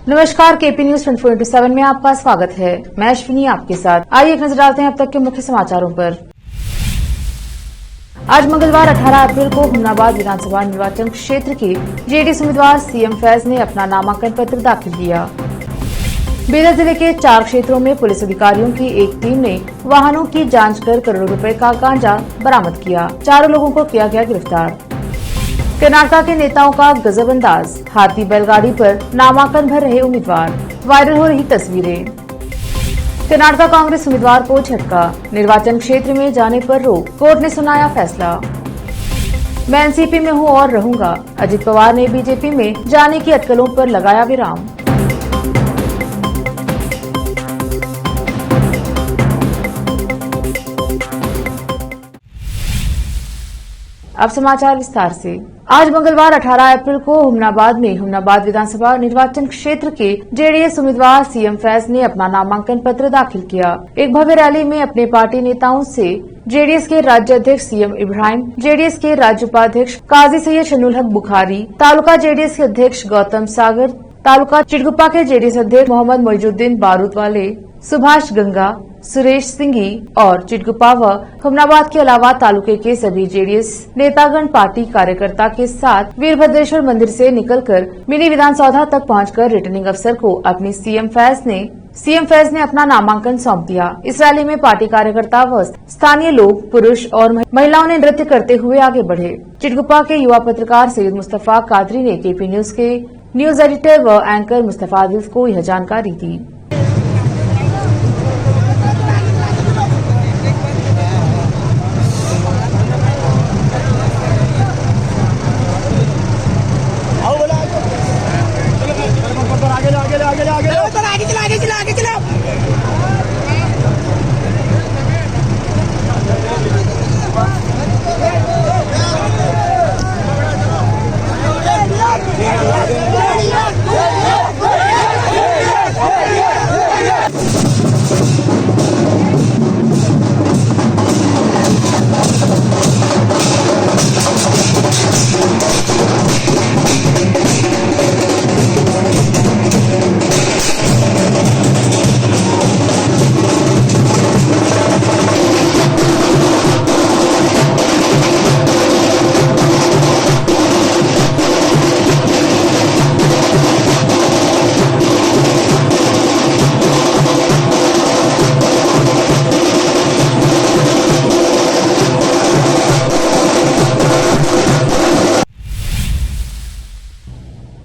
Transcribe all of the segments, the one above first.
नमस्कार, KP news 24/7 में आपका स्वागत है। मैं अश्विनी आपके साथ। आइए एक नजर डालते हैं अब तक के मुख्य समाचारों पर। आज मंगलवार 18 अप्रैल को हुमनाबाद विधानसभा निर्वाचन क्षेत्र के जेडीएस उम्मीदवार सीएम फैज ने अपना नामांकन पत्र दाखिल किया। बीदर जिले के 4 क्षेत्रों में पुलिस अधिकारियों की एक टीम ने वाहनों की जांच कर करोड़ों रुपए का गांजा बरामद किया। 4 लोगों को किया गया गिरफ्तार। कर्नाटक के नेताओं का गजब अंदाज, हाथी बैलगाड़ी पर नामांकन भर रहे उम्मीदवार, वायरल हो रही तस्वीरें। कर्नाटक कांग्रेस उम्मीदवार को झटका, निर्वाचन क्षेत्र में जाने पर रोक, कोर्ट ने सुनाया फैसला। मैं एनसीपी में हूं और रहूंगा, अजित पवार ने बीजेपी में जाने की अटकलों पर लगाया विराम। अब समाचार विस्तार से। आज मंगलवार 18 अप्रैल को हुमनाबाद विधानसभा निर्वाचन क्षेत्र के जेडीएस उम्मीदवार सीएम फैज ने अपना नामांकन पत्र दाखिल किया। एक भव्य रैली में अपने पार्टी नेताओं से जेडीएस के राज्य अध्यक्ष सीएम इब्राहिम, जेडीएस के राज्य उपाध्यक्ष काजी सैयद शनुल हक बुखारी, तालुका जेडीएस के अध्यक्ष गौतम सागर, तालुका चिटगुप्पा के जेडीएस अध्यक्ष मोहम्मद मोइजुद्दीन बारूद वाले, सुभाष गंगा, सुरेश सिंघी और चिटगुप्पा व हुमनाबाद के अलावा तालुके के सभी जेडीएस नेतागण पार्टी कार्यकर्ता के साथ वीरभद्रेश्वर मंदिर से निकलकर मिनी विधानसौधा तक पहुंचकर रिटर्निंग अफसर को अपनी सीएम फैज ने अपना नामांकन सौंप दिया। इस रैली में पार्टी कार्यकर्ता व स्थानीय लोग, पुरुष और महिलाओं ने नृत्य करते हुए आगे बढ़े। चिटगुप्पा के युवा पत्रकार सैयद मुस्तफा कादरी ने केपी न्यूज के न्यूज एडिटर व एंकर मुस्तफा आदिल को यह जानकारी दी।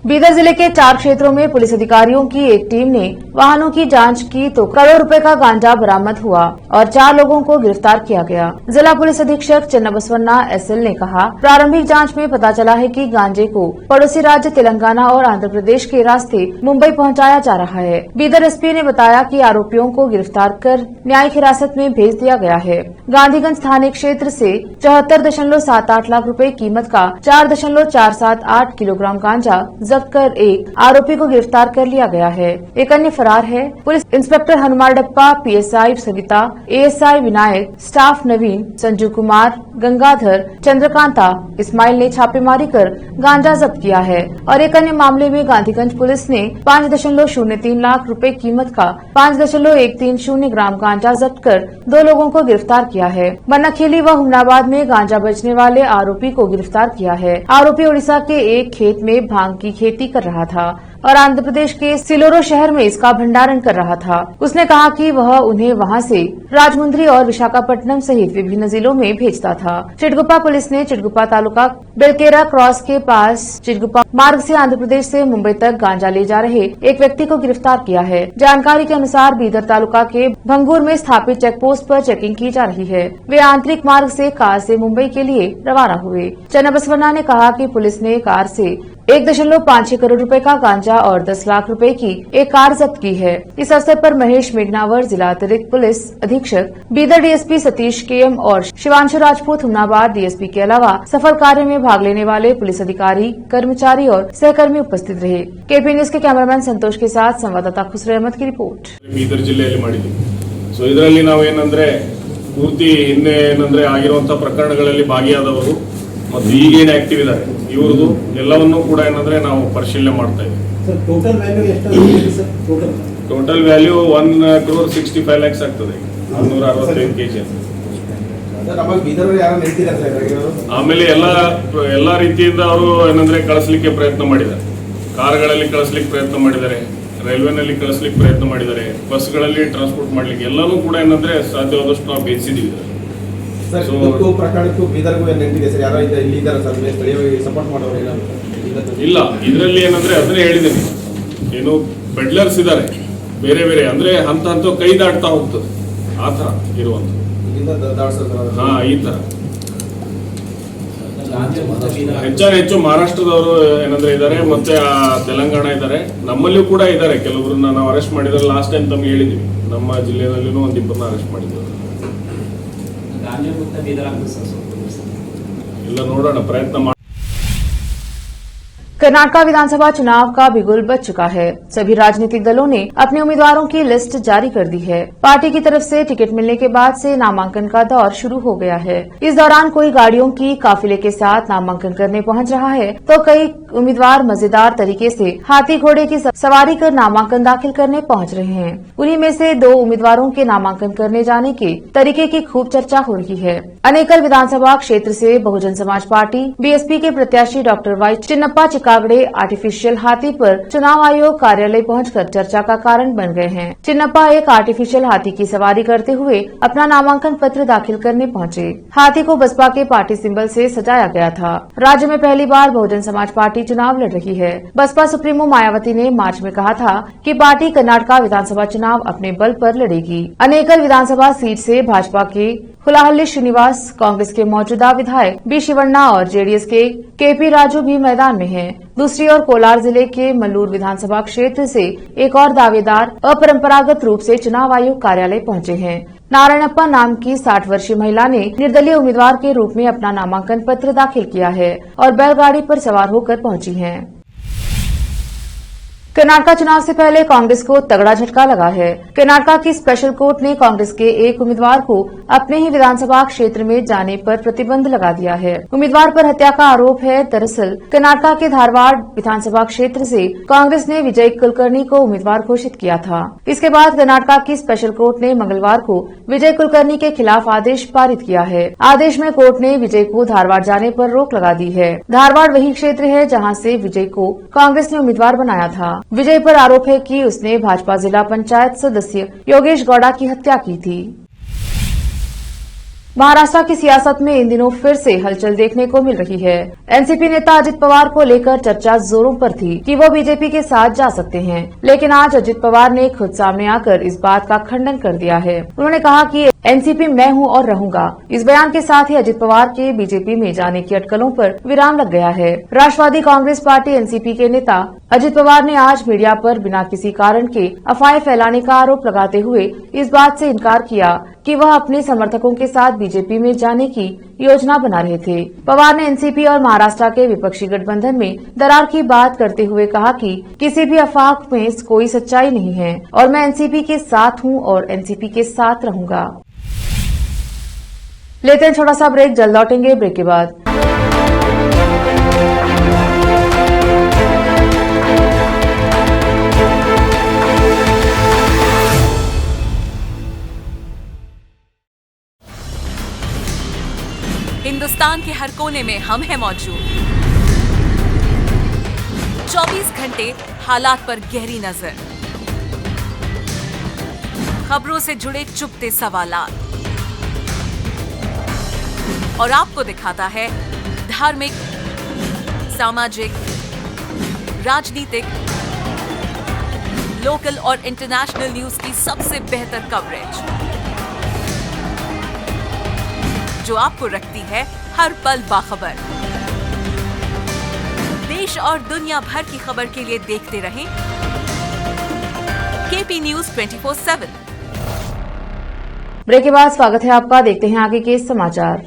बीदर जिले के 4 क्षेत्रों में पुलिस अधिकारियों की एक टीम ने वाहनों की जांच की तो करोड़ रुपए का गांजा बरामद हुआ और 4 लोगों को गिरफ्तार किया गया। जिला पुलिस अधीक्षक चन्नाबसवन्ना एसएल ने कहा, प्रारंभिक जांच में पता चला है कि गांजे को पड़ोसी राज्य तेलंगाना और आंध्र प्रदेश के रास्ते मुंबई पहुंचाया जा रहा है। बीदर एसपी ने बताया कि आरोपियों को गिरफ्तार कर न्यायिक हिरासत में भेज दिया गया है। गांधीगंज थाने क्षेत्र से 74.78 लाख रुपए कीमत का 4.478 किलोग्राम गांजा जब्त कर एक आरोपी को गिरफ्तार कर लिया गया है। एक अन्य फरार है। Police inspector Hanumanthappa, PSI Savita, ASI Vinayak, staff Naveen, Sanju Kumar, Gangadhar, Chandrakanta, Ismail ने छापेमारी कर गांजा जब्त किया है और एक अन्य मामले में गांधीगंज पुलिस ने 5.03 लाख रुपए कीमत का 5.130 ग्राम गांजा जब्त कर 2 लोगों को गिरफ्तार किया है। बननाखेली व हुमनाबाद में गांजा बेचने वाले आरोपी को गिरफ्तार किया है। आरोपी ओडिशा के एक खेत में भांग की खेती कर रहा था और आंध्र प्रदेश के सिलोरो शहर में इसका भंडारण कर रहा था। उसने कहा कि वह उन्हें वहां से राजमुंद्री और विशाखापट्टनम सहित विभिन्न जिलों में भेजता था। चिटगुप्पा पुलिस ने चिटगुप्पा तालुका बेलकेरा क्रॉस के पास चिटगुप्पा मार्ग से आंध्र प्रदेश से मुंबई तक गांजा ले जा रहे एक व्यक्ति को गिरफ्तार किया है। जानकारी के अनुसार बीदर तालुका के भंगूर में स्थापित चेकपोस्ट पर चेकिंग की जा रही है। वे आंतरिक मार्ग से कार से मुंबई के लिए रवाना हुए। चन्नाबसवन्ना ने कहा कि पुलिस ने कार से 1.56 करोड़ रुपए का गांजा और 10 लाख रुपए की एक कार जब्त की है। इस अवसर पर महेश मेघनावर, जिला अतिरिक्त पुलिस अधीक्षक बीदर डीएसपी सतीश केएम और शिवांशु राजपूत हुमनाबाद डीएसपी के अलावा सफल कार्य में भाग लेने वाले पुलिस अधिकारी, कर्मचारी और सहकर्मी उपस्थित रहे। केपी न्यूज के कैमरामैन संतोष के साथ संवाददाता खुसरे अहमद की रिपोर्ट। बीदर जिल्ಲೆಯಲ್ಲಿ ಮಾಡಿದ್ವಿ। सो ಇದರಲ್ಲಿ ನಾವು ಏನಂದ್ರೆ ಪೂರ್ತಿ ಹಿಂದೆ ಏನಂದ್ರೆ ಆಗಿರುವಂತ ಪ್ರಕರಣಗಳಲ್ಲಿ ಭಾಗಿಯಾದವರು ಮತ್ತು ಈಗೇನು ಆಕ್ಟಿವ್ ಇದ್ದಾರೆ ಇವ್ರದ್ದು ಎಲ್ಲವನ್ನೂ ಕೂಡ ಏನಂದ್ರೆ ನಾವು ಪರಿಶೀಲನೆ ಮಾಡ್ತಾ ಇದ್ದೀವಿ. ಟೋಟಲ್ ವ್ಯಾಲ್ಯೂ ಎಷ್ಟು ಸರ್? ಟೋಟಲ್ ವ್ಯಾಲ್ಯೂ 1,65,00,000 ಆಗ್ತದೆ. 165 kg. ಆಮೇಲೆ ಎಲ್ಲಾ ರೀತಿಯಿಂದ ಅವರು ಏನಂದ್ರೆ ಕಳಿಸ್ಲಿಕ್ಕೆ ಪ್ರಯತ್ನ ಮಾಡಿದ್ದಾರೆ. ಕಾರ್ಗಳಲ್ಲಿ ಕಳಿಸ್ಲಿಕ್ಕೆ ಪ್ರಯತ್ನ ಮಾಡಿದ್ದಾರೆ, ರೈಲ್ವೆನಲ್ಲಿ ಕಳಿಸ್ಲಿಕ್ಕೆ ಪ್ರಯತ್ನ ಮಾಡಿದ್ದಾರೆ, ಬಸ್ಗಳಲ್ಲಿ ಟ್ರಾನ್ಸ್ಪೋರ್ಟ್ ಮಾಡ್ಲಿಕ್ಕೆ ಎಲ್ಲಾನು ಕೂಡ ಏನಂದ್ರೆ ಸಾಧ್ಯವಾದಷ್ಟು ನಾವು ಬೇಯಿಸಿದೀವಿ. ಪ್ರಕರಣಕ್ಕೂ ಬೀದರ್ಗೂ ನೆಂಟಿದೆ ಸರ್? ಯಾರೋ ಇಲ್ಲಿ ಇದ್ದಾರೆ ಸರ್ ಸ್ಥಳೀಯವಾಗಿ ಸಪೋರ್ಟ್ ಮಾಡೋರು? ಇಲ್ಲ, ಇದರಲ್ಲಿ ಏನಂದ್ರೆ ಅದನ್ನೇ ಹೇಳಿದ್ದೀನಿ, ಏನು ಪೆಡ್ಲರ್ಸ್ ಇದ್ದಾರೆ ಬೇರೆ ಬೇರೆ, ಅಂದ್ರೆ ಹಂತ ಹಂತ ಕೈ ದಾಟ್ತಾ ಹೋಗ್ತದೆ ಆ ತರ ಇರುವಂತ. ಹಾ, ಈ ತರ ಹೆಚ್ಚು ಮಹಾರಾಷ್ಟ್ರದವರು ಏನಂದ್ರೆ ಇದ್ದಾರೆ, ಮತ್ತೆ ತೆಲಂಗಾಣ ಇದ್ದಾರೆ, ನಮ್ಮಲ್ಲಿಯೂ ಕೂಡ ಇದ್ದಾರೆ ಕೆಲವರನ್ನ ನಾವು ಅರೆಸ್ಟ್ ಮಾಡಿದ್ರೆ. ಲಾಸ್ಟ್ ಟೈಮ್ ತಮ್ಗೆ ಹೇಳಿದ್ವಿ, ನಮ್ಮ ಜಿಲ್ಲೆಯಲ್ಲೂ ಒಂದು 2 ಅರೆಸ್ಟ್ ಮಾಡಿದ್ವಿ. ಇಲ್ಲ, ನೋಡೋಣ, ಪ್ರಯತ್ನ ಮಾಡಿ. कर्नाटका विधानसभा चुनाव का बिगुल बज चुका है। सभी राजनीतिक दलों ने अपने उम्मीदवारों की लिस्ट जारी कर दी है। पार्टी की तरफ से टिकट मिलने के बाद से नामांकन का दौर शुरू हो गया है। इस दौरान कोई गाड़ियों की काफिले के साथ नामांकन करने पहुंच रहा है, तो कई उम्मीदवार मजेदार तरीके से हाथी घोड़े की सवारी कर नामांकन दाखिल करने पहुंच रहे हैं। उन्हीं में से 2 उम्मीदवारों के नामांकन करने जाने के तरीके की खूब चर्चा हो रही है। अनेकल विधानसभा क्षेत्र से बहुजन समाज पार्टी बीएसपी के प्रत्याशी डॉक्टर वाई चिन्नप्पा चिकागड़े आर्टिफिशियल हाथी पर चुनाव आयोग कार्यालय पहुंचकर चर्चा का कारण बन गए हैं। चिन्नप्पा एक आर्टिफिशियल हाथी की सवारी करते हुए अपना नामांकन पत्र दाखिल करने पहुंचे। हाथी को बसपा के पार्टी सिंबल से सजाया गया था। राज्य में पहली बार बहुजन समाज पार्टी चुनाव लड़ रही है। बसपा सुप्रीमो मायावती ने मार्च में कहा था कि पार्टी कर्नाटका विधानसभा चुनाव अपने बल पर लड़ेगी। अनेकल विधानसभा सीट से भाजपा के हुलाहल्ली श्रीनिवास, कांग्रेस के मौजूदा विधायक बी शिवन्ना और जेडीएस के केपी राजू भी मैदान में हैं। दूसरी ओर कोलार जिले के मल्लूर विधानसभा क्षेत्र से एक और दावेदार अपरंपरागत रूप से चुनाव आयोग कार्यालय पहुंचे हैं। नारायणप्पा नाम की 60 वर्षीय महिला ने निर्दलीय उम्मीदवार के रूप में अपना नामांकन पत्र दाखिल किया है और बैलगाड़ी पर सवार होकर पहुंची हैं। कर्नाटका चुनाव से पहले कांग्रेस को तगड़ा झटका लगा है। कर्नाटका की स्पेशल कोर्ट ने कांग्रेस के एक उम्मीदवार को अपने ही विधानसभा क्षेत्र में जाने पर प्रतिबंध लगा दिया है। उम्मीदवार पर हत्या का आरोप है। दरअसल कर्नाटका के धारवाड़ विधानसभा क्षेत्र से कांग्रेस ने विजय कुलकर्णी को उम्मीदवार घोषित किया था। इसके बाद कर्नाटका की स्पेशल कोर्ट ने मंगलवार को विजय कुलकर्णी के खिलाफ आदेश पारित किया है। आदेश में कोर्ट ने विजय को धारवाड़ जाने पर रोक लगा दी है। धारवाड़ वही क्षेत्र है जहां से विजय को कांग्रेस ने उम्मीदवार बनाया था। विजय पर आरोप है कि उसने भाजपा जिला पंचायत सदस्य योगेश गौड़ा की हत्या की थी। महाराष्ट्र की सियासत में इन दिनों फिर से हलचल देखने को मिल रही है। एनसीपी नेता अजित पवार को लेकर चर्चा जोरों पर थी कि वो बीजेपी के साथ जा सकते हैं, लेकिन आज अजित पवार ने खुद सामने आकर इस बात का खंडन कर दिया है। उन्होंने कहा कि एनसीपी मैं हूं और रहूंगा। इस बयान के साथ ही अजित पवार के बीजेपी में जाने की अटकलों पर विराम लग गया है। राष्ट्रवादी कांग्रेस पार्टी एनसीपी के नेता अजित पवार ने आज मीडिया पर बिना किसी कारण के अफवाहें फैलाने का आरोप लगाते हुए इस बात से इनकार किया कि वह अपने समर्थकों के साथ बीजेपी में जाने की योजना बना रहे थे। पवार ने एनसीपी और महाराष्ट्र के विपक्षी गठबंधन में दरार की बात करते हुए कहा कि किसी भी अफवाह में कोई सच्चाई नहीं है और मैं एनसीपी के साथ हूं और एनसीपी के साथ रहूंगा। लेते हैं छोटा सा ब्रेक, जल्द लौटेंगे ब्रेक के बाद। हिंदुस्तान के हर कोने में हम हैं मौजूद। 24 घंटे हालात पर गहरी नजर, खबरों से जुड़े चुपते सवालात और आपको दिखाता है धार्मिक, सामाजिक, राजनीतिक, लोकल और इंटरनेशनल न्यूज की सबसे बेहतर कवरेज जो आपको रखती है हर पल बाखबर। देश और दुनिया भर की खबर के लिए देखते रहें केपी न्यूज 24/7। ब्रेक के बाद स्वागत है आपका। देखते हैं आगे के समाचार।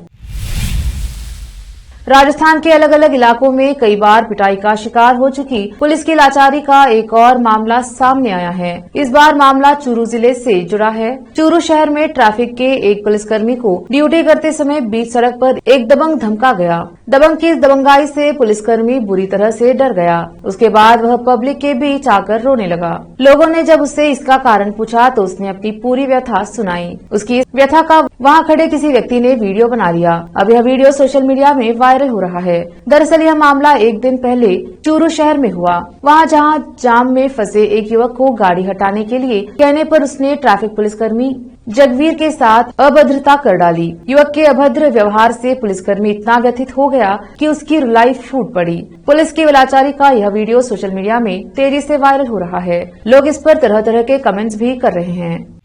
राजस्थान के अलग अलग इलाकों में कई बार पिटाई का शिकार हो चुकी पुलिस की लाचारी का एक और मामला सामने आया है। इस बार मामला चूरू जिले से जुड़ा है। चूरू शहर में ट्रैफिक के एक पुलिसकर्मी को ड्यूटी करते समय बीच सड़क पर एक दबंग धमका गया। दबंग की इस दबंगाई से पुलिसकर्मी बुरी तरह से डर गया। उसके बाद वह पब्लिक के बीच आकर रोने लगा। लोगों ने जब उससे इसका कारण पूछा तो उसने अपनी पूरी व्यथा सुनाई। उसकी इस व्यथा का वहां खड़े किसी व्यक्ति ने वीडियो बना लिया। अब यह वीडियो सोशल मीडिया में वायरल हो रहा है। दरअसल यह मामला एक दिन पहले चूरू शहर में हुआ। वहां जहां जाम में फंसे एक युवक को गाड़ी हटाने के लिए कहने पर उसने ट्रैफिक पुलिसकर्मी जगवीर के साथ अभद्रता कर डाली। युवक के अभद्र व्यवहार से पुलिसकर्मी इतना व्यथित हो गया कि उसकी रुलाई फूट पड़ी। पुलिस की लाचारी का यह वीडियो सोशल मीडिया में तेजी से वायरल हो रहा है। लोग इस पर तरह तरह के कमेंट्स भी कर रहे हैं।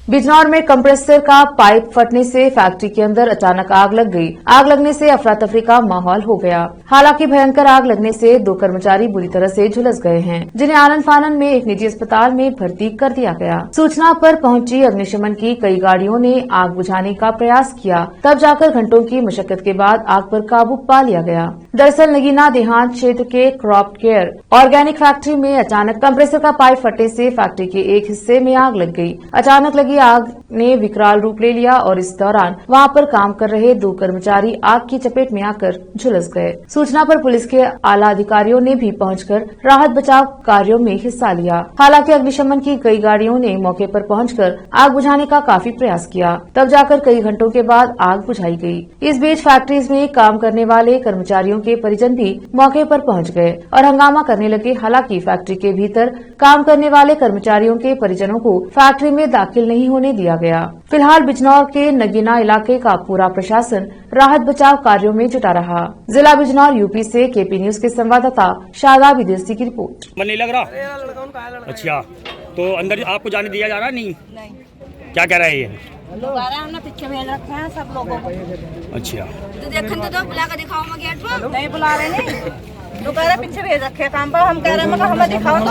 बिजनौर में कंप्रेसर का पाइप फटने से फैक्ट्री के अंदर अचानक आग लग गई। आग लगने से अफरा तफरी का माहौल हो गया। हालांकि भयंकर आग लगने से 2 कर्मचारी बुरी तरह से झुलस गए हैं, जिन्हें आनन फानन में एक निजी अस्पताल में भर्ती कर दिया गया। सूचना पर पहुंची अग्निशमन की कई गाड़ियों ने आग बुझाने का प्रयास किया, तब जाकर घंटों की मशक्कत के बाद आग पर काबू पा लिया गया। दरअसल नगीना देहात क्षेत्र के क्रॉप केयर ऑर्गेनिक फैक्ट्री में अचानक कंप्रेसर का पाइप फटने से फैक्ट्री के एक हिस्से में आग लग गई। अचानक लगी आग ने विकराल रूप ले लिया और इस दौरान वहां पर काम कर रहे 2 कर्मचारी आग की चपेट में आकर झुलस गए। सूचना पर पुलिस के आला अधिकारियों ने भी पहुंचकर राहत बचाव कार्यों में हिस्सा लिया। हालांकि अग्निशमन की कई गाड़ियों ने मौके पर पहुंचकर आग बुझाने का काफी प्रयास किया, तब जाकर कई घंटों के बाद आग बुझाई गई। इस बीच फैक्ट्रीज में काम करने वाले कर्मचारियों के परिजन भी मौके पर पहुंच गए और हंगामा करने लगे। हालांकि फैक्ट्री के भीतर काम करने वाले कर्मचारियों के परिजनों को फैक्ट्री में दाखिल नहीं होने दिया गया। फिलहाल बिजनौर के नगीना इलाके का पूरा प्रशासन राहत बचाव कार्यों में जुटा रहा। जिला बिजनौर यूपी से केपी न्यूज के संवाददाता शादाब इदरसी की रिपोर्ट। मन नहीं लग रहा? अच्छा, तो अंदर आपको जाने दिया जा रहा नहीं? क्या कह रहा है ये? दोबारा हमने पीछे भेज रखे हैं सब लोगों को। अच्छा, तो देखन तो बुला कर दिखाओ मैं गेट पर। नहीं बुला रहे नहीं, तो कह रहे पीछे भेज रखे काम पर। हम कह रहे हैं हमें दिखाओ तो।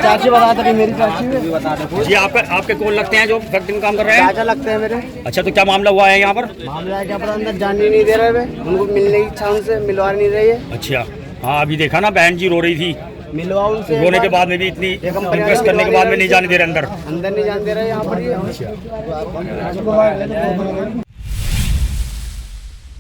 चाची बता दो, मेरी चाची भी बता दो जी। आपके कौन लगते हैं जो फैक्ट्री में काम कर रहे हैं? चाचा लगते हैं मेरे। अच्छा, तो क्या मामला हुआ है यहाँ पर? मामला है क्या पर अंदर जाने नहीं दे रहे, उनको मिलने की इच्छा उनसे मिलवा नहीं रही है। अच्छा, हाँ, अभी देखा ना बहन जी रो रही थी। मिलवा उनसे, रोने के बाद में भी इतनी इन्वेस्ट करने के बाद में नहीं जाने दे रहे अंदर नहीं जाने दे रहे यहाँ पर।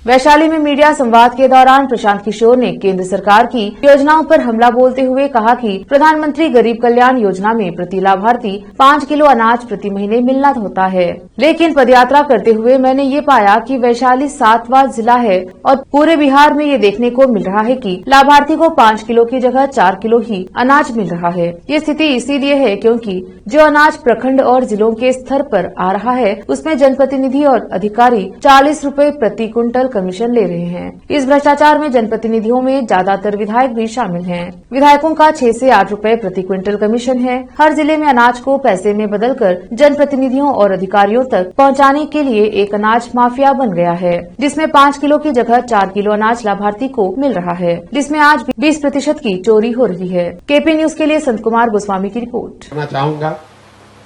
वैशाली में मीडिया संवाद के दौरान प्रशांत किशोर ने केंद्र सरकार की योजनाओं पर हमला बोलते हुए कहा कि प्रधानमंत्री गरीब कल्याण योजना में प्रति लाभार्थी 5 किलो अनाज प्रति महीने मिलना होता है, लेकिन पदयात्रा करते हुए मैंने ये पाया कि वैशाली 7वां जिला है और पूरे बिहार में ये देखने को मिल रहा है कि लाभार्थी को 5 किलो की जगह 4 किलो ही अनाज मिल रहा है। ये स्थिति इसीलिए है क्योंकि जो अनाज प्रखंड और जिलों के स्तर पर आ रहा है उसमें जनप्रतिनिधि और अधिकारी 40 रुपए प्रति क्विंटल कमीशन ले रहे हैं। इस भ्रष्टाचार में जनप्रतिनिधियों में ज्यादातर विधायक भी शामिल हैं। विधायकों का 6 से 8 रुपए प्रति क्विंटल कमीशन है। हर जिले में अनाज को पैसे में बदलकर जनप्रतिनिधियों और अधिकारियों तक पहुंचाने के लिए एक अनाज माफिया बन गया है, जिसमें 5 किलो की जगह 4 किलो अनाज लाभार्थी को मिल रहा है, जिसमें आज 20% की चोरी हो रही है। केपी न्यूज के लिए संत कुमार गोस्वामी की रिपोर्ट। करना चाहूंगा,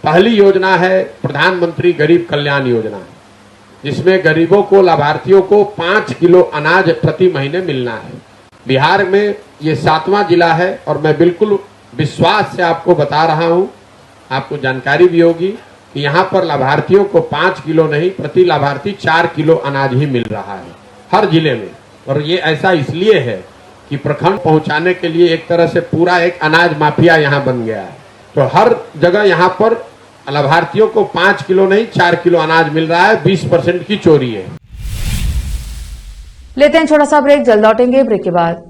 पहली योजना है प्रधानमंत्री गरीब कल्याण योजना, जिसमें गरीबों को लाभार्थियों को 5 किलो अनाज प्रति महीने मिलना है। बिहार में ये 7वां जिला है और मैं बिल्कुल विश्वास से आपको बता रहा हूँ, आपको जानकारी भी होगी कि यहाँ पर लाभार्थियों को 5 किलो नहीं प्रति लाभार्थी 4 किलो अनाज ही मिल रहा है हर जिले में। और ये ऐसा इसलिए है कि प्रखंड पहुंचाने के लिए एक तरह से पूरा एक अनाज माफिया यहाँ बन गया है। तो हर जगह यहाँ पर लाभार्थियों को 5 किलो नहीं 4 किलो अनाज मिल रहा है। 20% की चोरी है। लेते हैं छोटा सा ब्रेक, जल्द लौटेंगे ब्रेक के बाद।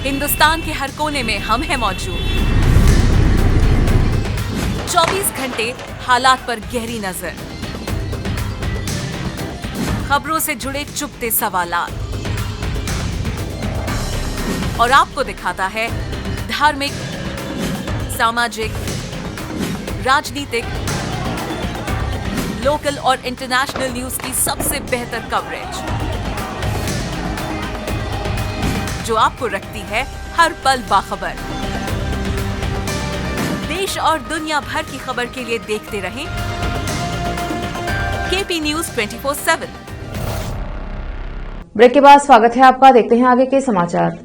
हिंदुस्तान के हर कोने में हम हैं मौजूद। 24 घंटे हालात पर गहरी नजर, खबरों से जुड़े चुपते सवालात और आपको दिखाता है धार्मिक, सामाजिक, राजनीतिक, लोकल और इंटरनेशनल न्यूज की सबसे बेहतर कवरेज, जो आपको रखती है हर पल बाखबर। देश और दुनिया भर की खबर के लिए देखते रहें केपी न्यूज 24/7। ब्रेक के बाद स्वागत है आपका। देखते हैं आगे के समाचार।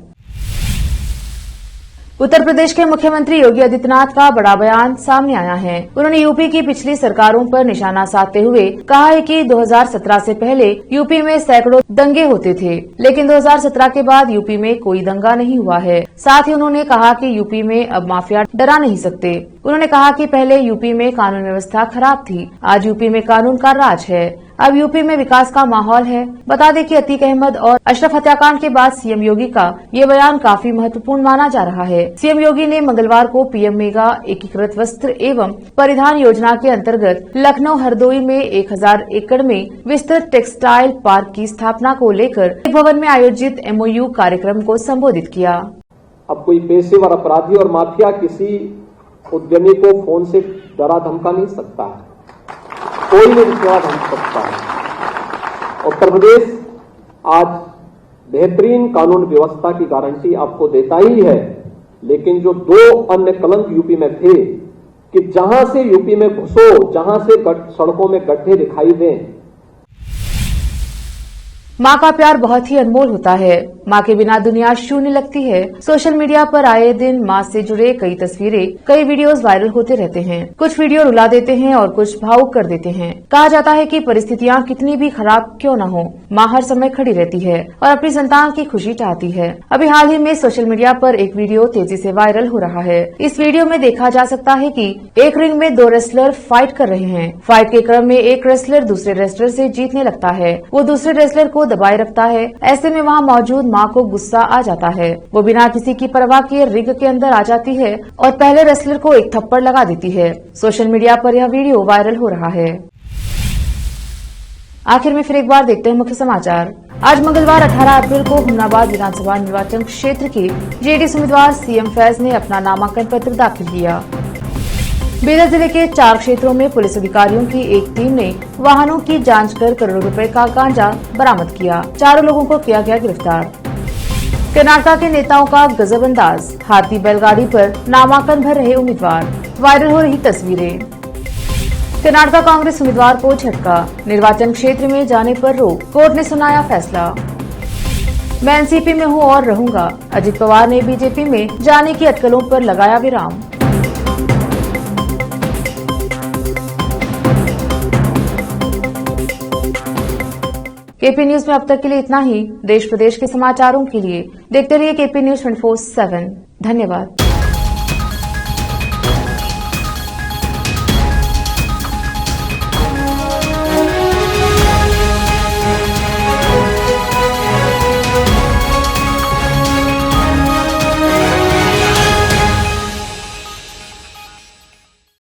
उत्तर प्रदेश के मुख्यमंत्री योगी आदित्यनाथ का बड़ा बयान सामने आया है। उन्होंने यूपी की पिछली सरकारों पर निशाना साधते हुए कहा है कि 2017 से पहले यूपी में सैकड़ों दंगे होते थे, लेकिन 2017 के बाद यूपी में कोई दंगा नहीं हुआ है। साथ ही उन्होंने कहा कि यूपी में अब माफिया डरा नहीं सकते। उन्होंने कहा कि पहले यूपी में कानून व्यवस्था खराब थी, आज यूपी में कानून का राज है, अब यूपी में विकास का माहौल है। बता दें कि अतीक अहमद और अशरफ हत्याकांड के बाद सीएम योगी का ये बयान काफी महत्वपूर्ण माना जा रहा है। सीएम योगी ने मंगलवार को पीएम मेगा एकीकृत वस्त्र एवं परिधान योजना के अंतर्गत लखनऊ हरदोई में 1000 एकड़ में विस्तृत टेक्सटाइल पार्क की स्थापना को लेकर एक भवन में आयोजित MOU कार्यक्रम को संबोधित किया। अब कोई पेशेवर अपराधी और माफिया किसी उद्यमी को फोन से डरा धमका नहीं सकता है, कोई नहीं विश्वास हम सकता है। उत्तर प्रदेश आज बेहतरीन कानून व्यवस्था की गारंटी आपको देता ही है, लेकिन जो दो अन्य कलंक यूपी में थे कि जहां से यूपी में घुसो, जहां से सड़कों में गड्ढे दिखाई दें। माँ का प्यार बहुत ही अनमोल होता है। माँ के बिना दुनिया शून्य लगती है। सोशल मीडिया पर आए दिन माँ से जुड़े कई तस्वीरें, कई वीडियोस वायरल होते रहते हैं। कुछ वीडियो रुला देते हैं और कुछ भावुक कर देते हैं। कहा जाता है कि परिस्थितियाँ कितनी भी खराब क्यों न हो, माँ हर समय खड़ी रहती है और अपनी संतान की खुशी चाहती है। अभी हाल ही में सोशल मीडिया पर एक वीडियो तेजी से वायरल हो रहा है। इस वीडियो में देखा जा सकता है कि एक रिंग में 2 रेसलर फाइट कर रहे हैं। फाइट के क्रम में एक रेसलर दूसरे रेसलर से जीतने लगता है। वो दूसरे रेसलर को दबाए रखता है। ऐसे में वहाँ मौजूद माँ को गुस्सा आ जाता है। वो बिना किसी की परवाह किए रिंग के अंदर आ जाती है और पहले रेसलर को एक थप्पड़ लगा देती है। सोशल मीडिया पर यह वीडियो वायरल हो रहा है। आखिर में फिर एक बार देखते हैं मुख्य समाचार। आज मंगलवार 18 अप्रैल को हुमनाबाद विधानसभा निर्वाचन क्षेत्र के जेडीएस उम्मीदवार सीएम फैज ने अपना नामांकन पत्र दाखिल किया। बीदर जिले के 4 क्षेत्रों में पुलिस अधिकारियों की एक टीम ने वाहनों की जांच कर करोड़ों रुपए का गांजा बरामद किया। 4 लोगों को किया गया गिरफ्तार। कर्नाटक के नेताओं का गजब अंदाज, हाथी बैलगाड़ी पर नामांकन भर रहे उम्मीदवार, वायरल हो रही तस्वीरें। कर्नाटक कांग्रेस उम्मीदवार को झटका, निर्वाचन क्षेत्र में जाने पर रोक, कोर्ट ने सुनाया फैसला। मैं एनसीपी में हूं और रहूंगा, अजित पवार ने बीजेपी में जाने की अटकलों पर लगाया विराम। केपी न्यूज में अब तक के लिए इतना ही। देश प्रदेश के समाचारों के लिए देखते रहिए केपी न्यूज 24/7। धन्यवाद।